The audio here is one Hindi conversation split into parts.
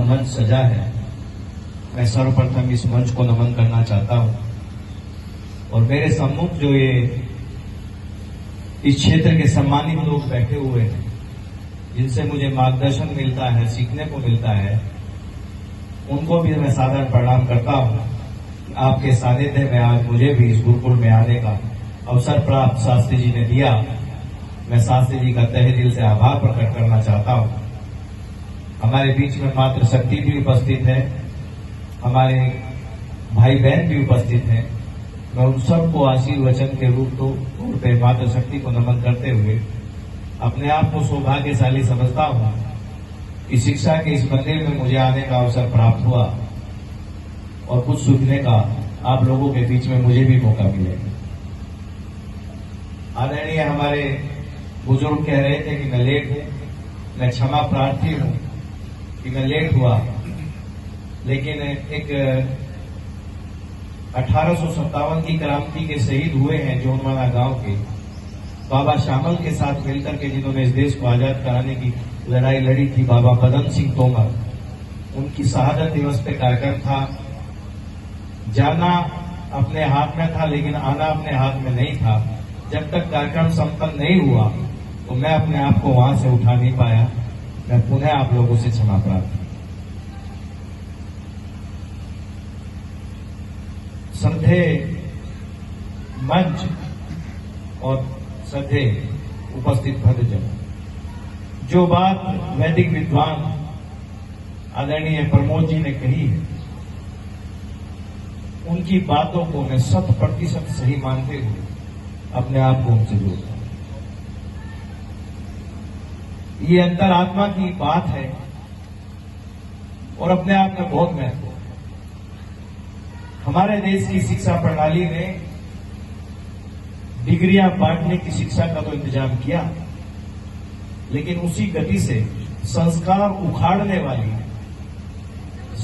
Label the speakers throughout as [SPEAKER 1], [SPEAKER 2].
[SPEAKER 1] मंच सजा है, मैं सर्वप्रथम इस मंच को नमन करना चाहता हूं। और मेरे सम्मुख जो ये इस क्षेत्र के सम्मानित लोग बैठे हुए हैं, जिनसे मुझे मार्गदर्शन मिलता है, सीखने को मिलता है, उनको भी मैं सादर प्रणाम करता हूं। आपके सानिध्य में आज मुझे भी इस गुरुकुल में आने का अवसर प्राप्त शास्त्री जी ने दिया। मैं शास्त्री जी का तहे दिल से आभार प्रकट करना चाहता हूं। हमारे बीच में मातृ शक्ति भी उपस्थित है, हमारे भाई बहन भी उपस्थित हैं। मैं उन सबको आशीर्वचन के रूप पे मातृ शक्ति को नमन करते हुए अपने आप को सौभाग्यशाली समझता हूं कि शिक्षा के इस मंदिर में मुझे आने का अवसर प्राप्त हुआ और कुछ सीखने का आप लोगों के बीच में मुझे भी मौका मिले। आदरणीय हमारे बुजुर्ग कह रहे थे कि मैं लेट हूं, मैं क्षमा प्रार्थी हूं कि मैं लेट हुआ, लेकिन एक 1857 की क्रांति के शहीद हुए हैं जोनवाना गांव के, बाबा श्यामल के साथ मिलकर के जिन्होंने इस देश को आजाद कराने की लड़ाई लड़ी थी, बाबा पदम सिंह तोमर, उनकी शहादत दिवस पे कार्यक्रम था। जाना अपने हाथ में था लेकिन आना अपने हाथ में नहीं था। जब तक कार्यक्रम संपन्न नहीं हुआ तो मैं अपने आप को वहां से उठा नहीं पाया। मैं पुनः आप लोगों से क्षमा प्रार्थी। श्रद्धे मंच और श्रद्धे उपस्थित भक्तजन, जो बात वैदिक विद्वान आदरणीय प्रमोद जी ने कही है, उनकी बातों को मैं 100% सही मानते हुए अपने आप को उनसे जोड़ता हूं। ये अंतरात्मा की बात है और अपने आप में बहुत महत्वपूर्ण। हमारे देश की शिक्षा प्रणाली ने डिग्रियां बांटने की शिक्षा का तो इंतजाम किया, लेकिन उसी गति से संस्कार उखाड़ने वाली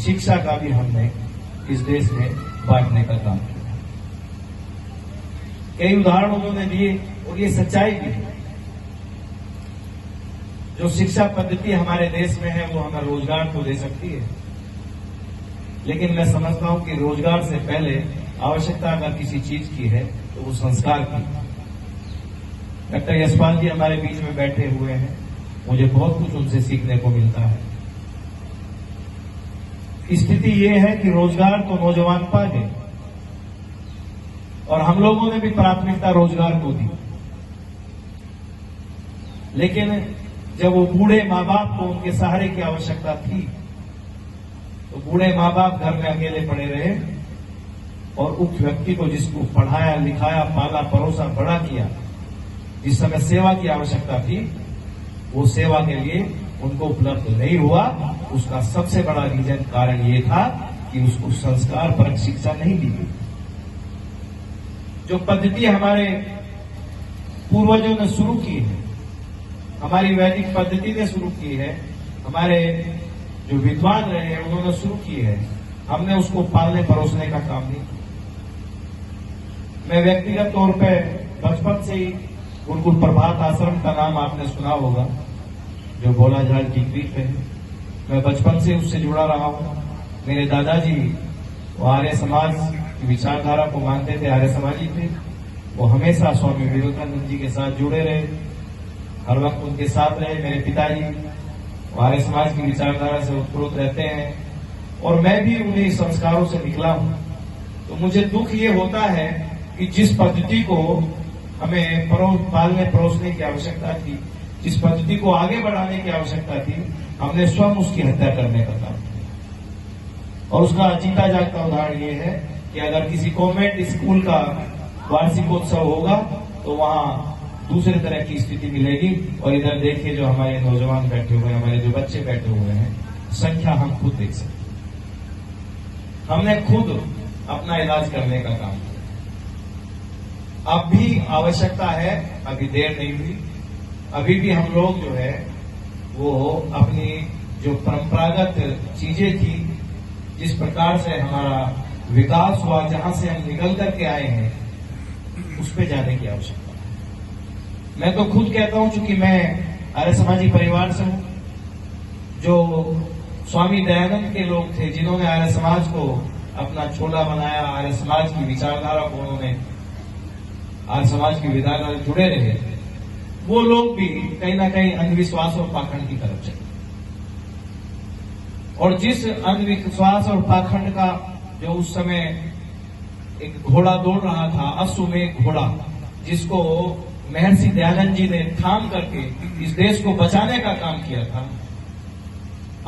[SPEAKER 1] शिक्षा का भी हमने इस देश में बांटने का काम किया। कई उदाहरण उन्होंने दिए और ये सच्चाई भी है। जो शिक्षा पद्धति हमारे देश में है वो हमें रोजगार तो दे सकती है, लेकिन मैं समझता हूं कि रोजगार से पहले आवश्यकता अगर किसी चीज की है तो वो संस्कार की। डॉक्टर यशपाल जी हमारे बीच में बैठे हुए हैं, मुझे बहुत कुछ उनसे सीखने को मिलता है। स्थिति ये है कि रोजगार तो नौजवान पा गए और हम लोगों ने भी प्राथमिकता रोजगार को दी, लेकिन जब वो बूढ़े माँ बाप को उनके सहारे की आवश्यकता थी तो बूढ़े माँ बाप घर में अकेले पड़े रहे और उस व्यक्ति को जिसको पढ़ाया लिखाया पाला परोसा बड़ा किया, जिस समय सेवा की आवश्यकता थी, वो सेवा के लिए उनको उपलब्ध नहीं हुआ। उसका सबसे बड़ा रीजन कारण ये था कि उसको संस्कार परक शिक्षा नहीं दी गई। जो पद्धति हमारे पूर्वजों ने शुरू की है, हमारी वैदिक पद्धति ने शुरू की है, हमारे जो विद्वान रहे हैं उन्होंने शुरू की है, हमने उसको पालने परोसने का काम नहीं किया। मैं व्यक्तिगत तौर पे बचपन से ही गुरुकुल प्रभात आश्रम का नाम आपने सुना होगा, जो बोलाझाड़ टिकरी पे है, मैं बचपन से उससे जुड़ा रहा हूं। मेरे दादाजी वो आर्य समाज की विचारधारा को मानते थे, आर्य समाजी थे। वो हमेशा स्वामी विवेकानंद जी के साथ जुड़े रहे, हर वक्त उनके साथ रहे। मेरे पिताजी आर्य समाज की विचारधारा से उत्प्रोत रहते हैं और मैं भी उन्हीं संस्कारों से निकला हूं। तो मुझे दुख ये होता है कि जिस पद्धति को हमें पालने परोसने की आवश्यकता थी, जिस पद्धति को आगे बढ़ाने की आवश्यकता थी, हमने स्वयं उसकी हत्या करने का काम किया। और उसका जीता जागता उदाहरण ये है कि अगर किसी कॉन्वेंट स्कूल का वार्षिकोत्सव होगा तो वहां दूसरे तरह की स्थिति मिलेगी। और इधर देखिए जो हमारे नौजवान बैठे हुए हैं, हमारे जो बच्चे बैठे हुए हैं, संख्या हम खुद देख सकते हैं। हमने खुद अपना इलाज करने का काम किया। अब भी आवश्यकता है, अभी देर नहीं हुई। अभी भी हम लोग जो है वो अपनी जो परंपरागत चीजें थी, जिस प्रकार से हमारा विकास हुआ, जहां से हम निकल करके आए हैं, उस पर जाने की आवश्यकता है। मैं तो खुद कहता हूं, चूंकि मैं आर्य समाजी परिवार से हूं, जो स्वामी दयानंद के लोग थे जिन्होंने आर्य समाज को अपना छोला बनाया, आर्य समाज की विचारधारा को उन्होंने आर्य समाज की विचारधारा से जुड़े रहे, वो लोग भी कहीं ना कहीं अंधविश्वास और पाखंड की तरफ चले। और जिस अंधविश्वास और पाखंड का जो उस समय एक घोड़ा दौड़ रहा था, अश्वमेध घोड़ा, जिसको महर्षि दयानंद जी ने थाम करके इस देश को बचाने का काम किया था,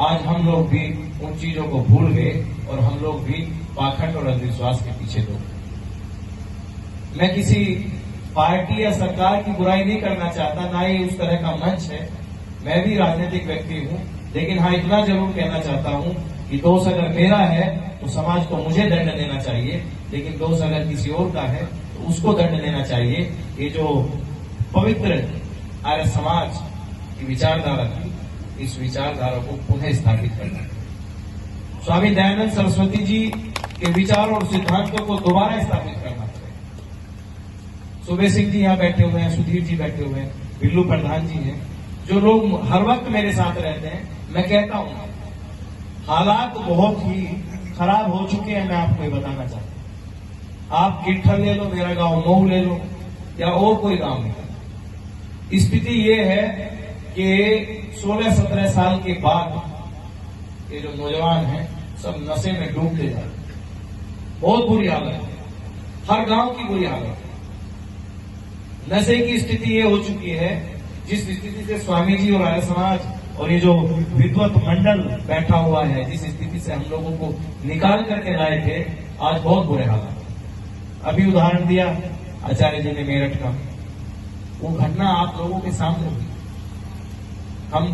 [SPEAKER 1] आज हम लोग भी उन चीजों को भूल गए और हम लोग भी पाखंड और अंधविश्वास के पीछे दौड़ गए। मैं किसी पार्टी या सरकार की बुराई नहीं करना चाहता, ना ही उस तरह का मंच है। मैं भी राजनीतिक व्यक्ति हूं, लेकिन हाँ इतना जरूर कहना चाहता हूं कि दोष अगर मेरा है तो समाज को मुझे दंड देना चाहिए, लेकिन दोष अगर किसी और का है तो उसको दंड देना चाहिए। ये जो पवित्र आर्य समाज की विचारधारा थी, इस विचारधारा को पुनः स्थापित करना, स्वामी दयानंद सरस्वती जी के विचारों और सिद्धांतों को दोबारा स्थापित करना। सुबे सिंह जी यहाँ बैठे हुए हैं, सुधीर जी बैठे हुए हैं, बिल्लू प्रधान जी हैं, जो लोग हर वक्त मेरे साथ रहते हैं। मैं कहता हूं हालात बहुत ही खराब हो चुके हैं। मैं आपको ये बताना चाहता हूं, आप गिट्ठल ले लो, मेरा गांव मऊ ले लो, या और कोई गांव ले, स्थिति ये है कि 16-17 साल के बाद ये जो नौजवान हैं सब नशे में डूबते जा रहे हैं। बहुत बुरी हालत है, हर गांव की बुरी हालत है। नशे की स्थिति ये हो चुकी है, जिस स्थिति से स्वामी जी और आर्य समाज और ये जो विद्वत मंडल बैठा हुआ है, जिस स्थिति से हम लोगों को निकाल करके लाए थे, आज बहुत बुरे हालात। अभी उदाहरण दिया आचार्य जी ने मेरठ का, वो घटना आप लोगों के सामने हुई। हम